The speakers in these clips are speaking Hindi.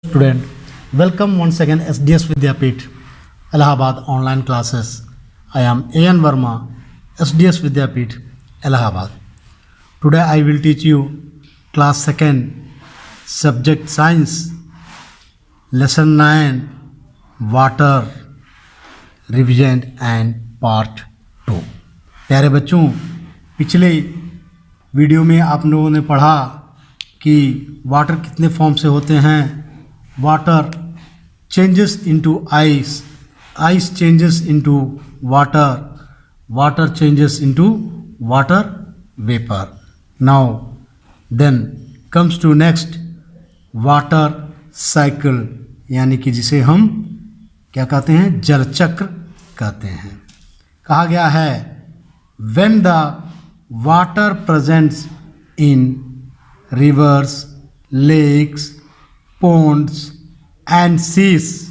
Student, welcome once again SDS Vidyapeeth, Allahabad online classes. I am A.N. Verma, SDS Vidyapeeth, Allahabad. Today I will teach you class 2nd, subject science, lesson 9, water, revision and part 2. प्यारे बच्चों, पिछले वीडियो में आप लोगों ने पढ़ा कि वाटर कितने फॉर्म से होते हैं. Water changes into ice, ice changes into water, water changes into water vapor. Now then comes to next water cycle, यानी कि जिसे हम क्या कहते हैं, जल चक्र कहते हैं. कहा गया है when the water presents in rivers, lakes, ponds and seas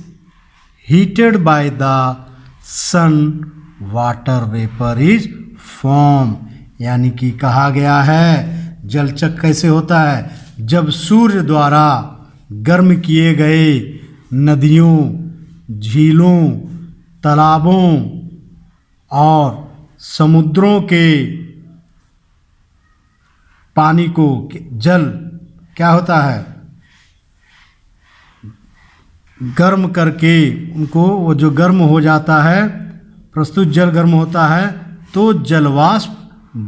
heated by the sun, water vapor is formed. यानी कि कहा गया है जल चक्र कैसे होता है, जब सूर्य द्वारा गर्म किए गए नदियों, झीलों, तालाबों और समुद्रों के पानी को, जल क्या होता है, गर्म करके उनको, वो जो गर्म हो जाता है, प्रस्तुत जल गर्म होता है तो जलवाष्प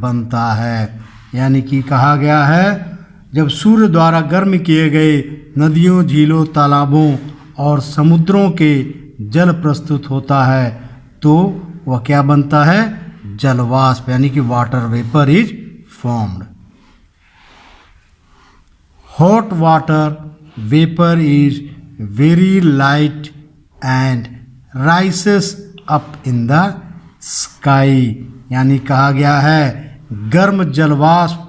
बनता है. यानी कि कहा गया है जब सूर्य द्वारा गर्म किए गए नदियों, झीलों, तालाबों और समुद्रों के जल प्रस्तुत होता है तो वह क्या बनता है, जलवाष्प, यानी कि water vapour is formed. Hot water vapour is very light and rises up in the sky. यानी कहा गया है गर्म जलवाष्प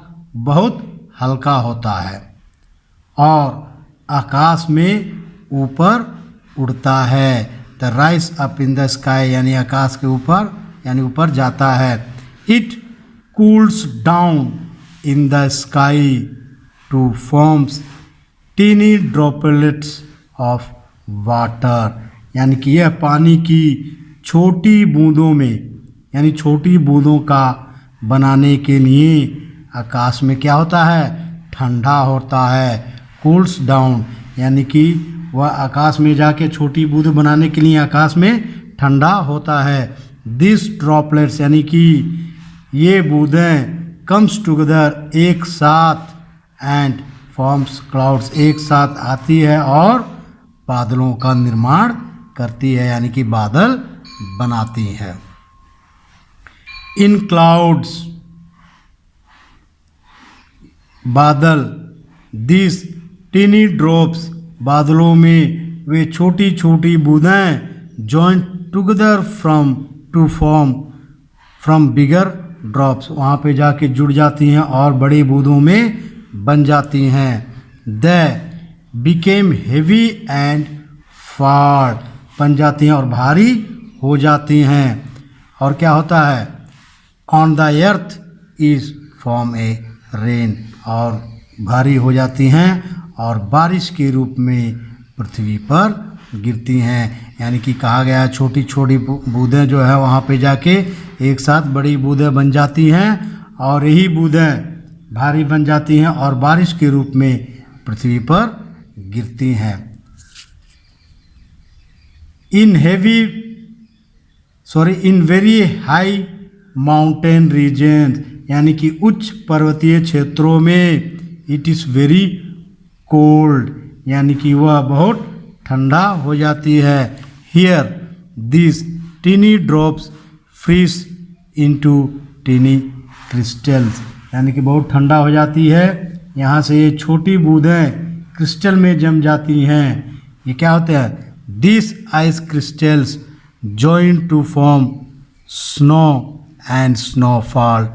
बहुत हल्का होता है और आकाश में ऊपर उड़ता है. The rise up in the sky यानी आकाश के ऊपर, यानी ऊपर जाता है. It cools down in the sky to forms tiny droplets of water. यानी कि यह पानी की छोटी बूंदों में, यानी छोटी बूंदों का बनाने के लिए आकाश में क्या होता है, ठंडा होता है. कूल्स डाउन यानी कि वह आकाश में जाके छोटी बूंद बनाने के लिए आकाश में ठंडा होता है. दिस ड्रॉपलेट्स यानी कि ये बूंदें कम्स टुगेदर एक साथ एंड फॉर्म्स क्लाउड्स, एक साथ आती है और बादलों का निर्माण करती है, यानी कि बादल बनाती है. इन क्लाउड्स बादल, दिस टीनी ड्रॉप्स बादलों में वे छोटी छोटी बूंदें join together from to form from bigger drops, वहाँ पे जाके जुड़ जाती हैं और बड़ी बूंदों में बन जाती हैं. The became heavy and fall, बन जाती हैं और भारी हो जाती हैं. और क्या होता है, on the earth is form a rain, और भारी हो जाती हैं और बारिश के रूप में पृथ्वी पर गिरती हैं. यानी कि कहा गया छोटी छोटी बूंदें जो है वहाँ पे जाके एक साथ बड़ी बूंदें बन जाती हैं और यही बूंदें भारी बन जाती हैं और बारिश के रूप में पृथ्वी पर गिरती हैं. In very high mountain region, यानी कि उच्च पर्वतीय क्षेत्रों में इट इज़ वेरी कोल्ड, यानी कि वह बहुत ठंडा हो जाती है. Here this tiny drops freeze into tiny crystals, यानी कि बहुत ठंडा हो जाती है. यहाँ से ये छोटी बूंदें क्रिस्टल में जम जाती हैं. ये क्या होते हैं, this ice crystals join to form snow and snowfall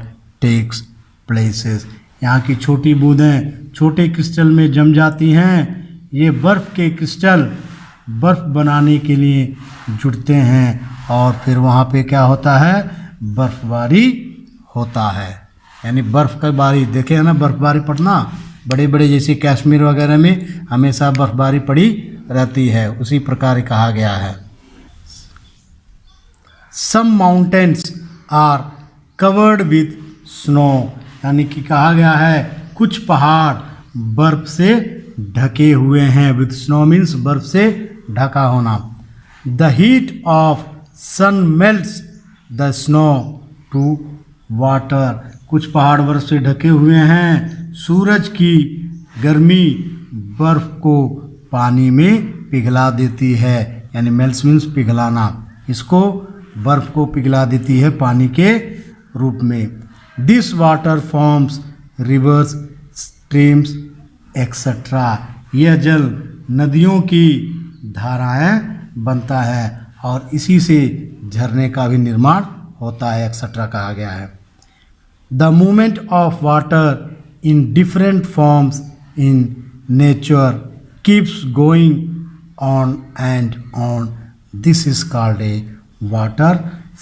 takes places. यहाँ की छोटी बूंदें छोटे क्रिस्टल में जम जाती हैं. ये बर्फ़ के क्रिस्टल बर्फ़ बनाने के लिए जुड़ते हैं और फिर वहाँ पे क्या होता है, बर्फबारी होता है. यानी बर्फ़ का बारी देखे है ना, बर्फबारी पड़ना, बड़े बड़े जैसे कश्मीर वगैरह में हमेशा बर्फबारी पड़ी रहती है, उसी प्रकार कहा गया है। Some mountains are covered with snow, यानी कि कहा गया है कुछ पहाड़ बर्फ से ढके हुए हैं। विथ स्नो मीन्स बर्फ से ढका होना। The heat of sun melts the snow to water, कुछ पहाड़ बर्फ से ढके हुए हैं। सूरज की गर्मी बर्फ को पानी में पिघला देती है, यानी मेल्ट्स मीन्स पिघलाना, इसको बर्फ को पिघला देती है पानी के रूप में। This water forms reverse, streams etcetera, यह जल नदियों की धाराएं बनता है और इसी से झरने का भी निर्माण होता है, एक्सेट्रा कहा गया है। The movement of water in different forms in nature keeps going on and on. This is called a water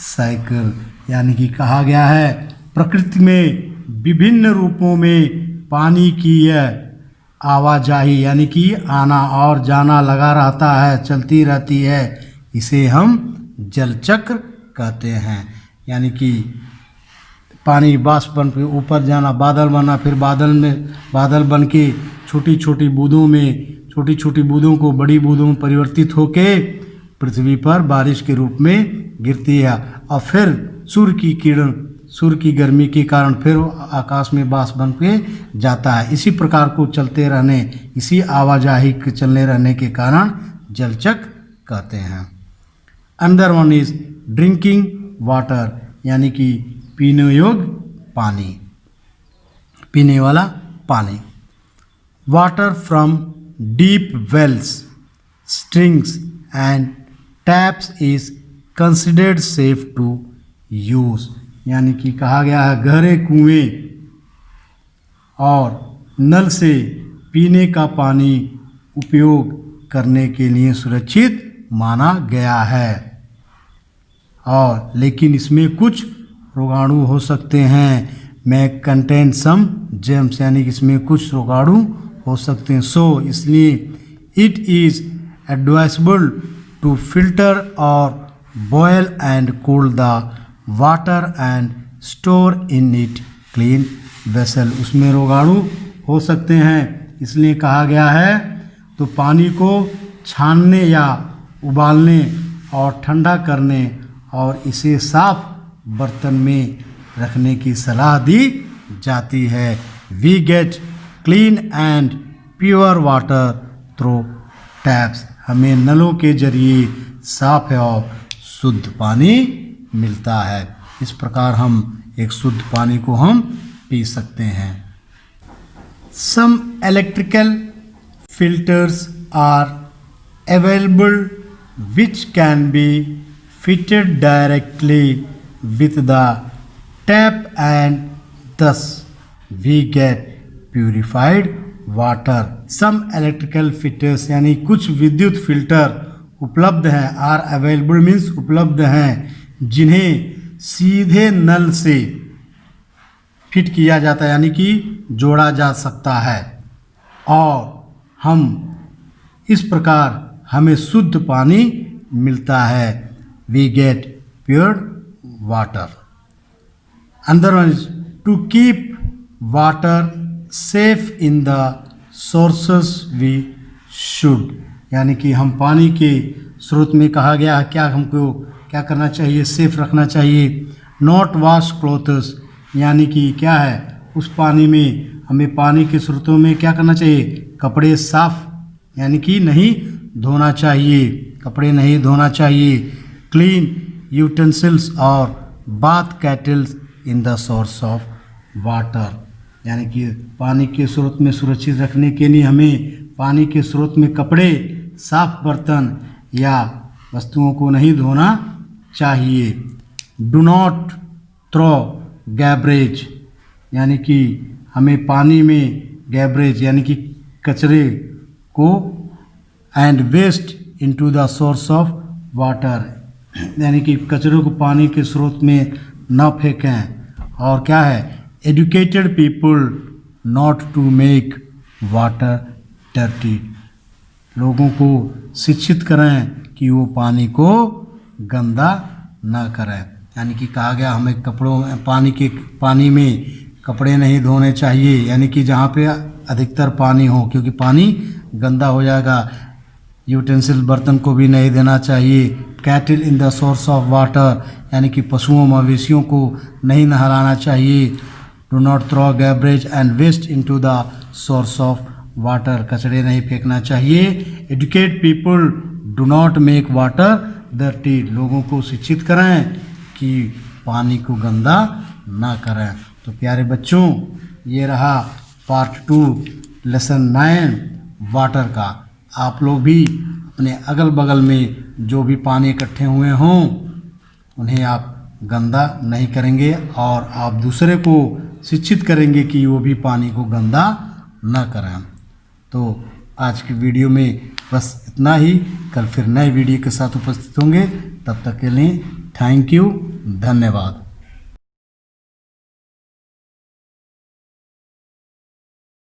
cycle, यानी कि कहा गया है प्रकृति में विभिन्न रूपों में पानी की यह आवाजाही, यानी कि आना और जाना लगा रहता है, चलती रहती है, इसे हम जल चक्र कहते हैं। यानी कि पानी बाष्प बन के ऊपर जाना, बादल बना, फिर बादल बन के छोटी छोटी बूंदों में, छोटी छोटी बूंदों को बड़ी बूंदों में परिवर्तित होके पृथ्वी पर बारिश के रूप में गिरती है और फिर सूर्य की किरण, सूर्य की गर्मी के कारण फिर आकाश में बाष्प बन के जाता है। इसी प्रकार को चलते रहने, इसी आवाजाही के चलने रहने के कारण जलचक्र कहते हैं। अंदर वन इज ड्रिंकिंग वाटर, यानी कि पीने योग्य पानी, पीने वाला पानी। Water from deep wells, strings and taps is considered safe to use, यानी कि कहा गया है गहरे कुएं और नल से पीने का पानी उपयोग करने के लिए सुरक्षित माना गया है। और लेकिन इसमें कुछ रोगाणु हो सकते हैं। में कंटेन सम जेम्स, यानी कि इसमें कुछ रोगाणु हो सकते हैं। सो इसलिए it is advisable to filter और boil and cool the water and store in it clean vessel, उसमें रोगाणु हो सकते हैं, इसलिए कहा गया है तो पानी को छानने या उबालने और ठंडा करने और इसे साफ बर्तन में रखने की सलाह दी जाती है। We get clean and pure water through taps, हमें नलों के जरिए साफ और शुद्ध पानी मिलता है। इस प्रकार हम एक शुद्ध पानी को हम पी सकते हैं। Some electrical filters are available which can be fitted directly with the tap and thus we get purified water. Some electrical filters यानी कुछ विद्युत फिल्टर उपलब्ध हैं, आर अवेलेबल मीन्स उपलब्ध हैं, जिन्हें सीधे नल से फिट किया जाता है, यानी कि जोड़ा जा सकता है और हम इस प्रकार हमें शुद्ध पानी मिलता है। We get pure water. In order to keep water safe in the sources we should, यानी कि हम पानी के स्रोत में कहा गया है क्या हमको क्या करना चाहिए, सेफ रखना चाहिए। नॉट वॉश क्लोथ्स, यानी कि क्या है उस पानी में हमें पानी के स्रोतों में क्या करना चाहिए, कपड़े साफ यानी कि नहीं धोना चाहिए, कपड़े नहीं धोना चाहिए। क्लीन यूटेंसिल्स और bath kettles in the source of water, यानी कि पानी के स्रोत में सुरक्षित रखने के लिए हमें पानी के स्रोत में कपड़े, साफ बर्तन या वस्तुओं को नहीं धोना चाहिए। डू नॉट थ्रो गैबरेज, यानी कि हमें पानी में गैबरेज यानी कि कचरे को and waste into the source of water, यानी कि कचरे को पानी के स्रोत में न फेंकें। और क्या है, educated people not to make water dirty, लोगों को शिक्षित करें कि वो पानी को गंदा ना करें। यानी कि कहा गया हमें कपड़ों में पानी में कपड़े नहीं धोने चाहिए, यानी कि जहाँ पे अधिकतर पानी हो, क्योंकि पानी गंदा हो जाएगा। यूटेंसिल बर्तन को भी नहीं देना चाहिए। Cattle in the source of water, यानी कि पशुओं मवेशियों को नहीं नहलाना चाहिए। Do not throw garbage and waste into the source of water, कचड़े नहीं फेंकना चाहिए। Educate people, do not make water dirty, लोगों को शिक्षित करें कि पानी को गंदा ना करें। तो प्यारे बच्चों, ये रहा पार्ट 2 लेसन 9 वाटर का। आप लोग भी अपने अगल बगल में जो भी पानी इकट्ठे हुए हों उन्हें आप गंदा नहीं करेंगे और आप दूसरे को शिक्षित करेंगे कि वो भी पानी को गंदा न करें। तो आज की वीडियो में बस इतना ही। कल फिर नए वीडियो के साथ उपस्थित होंगे। तब तक के लिए थैंक यू, धन्यवाद।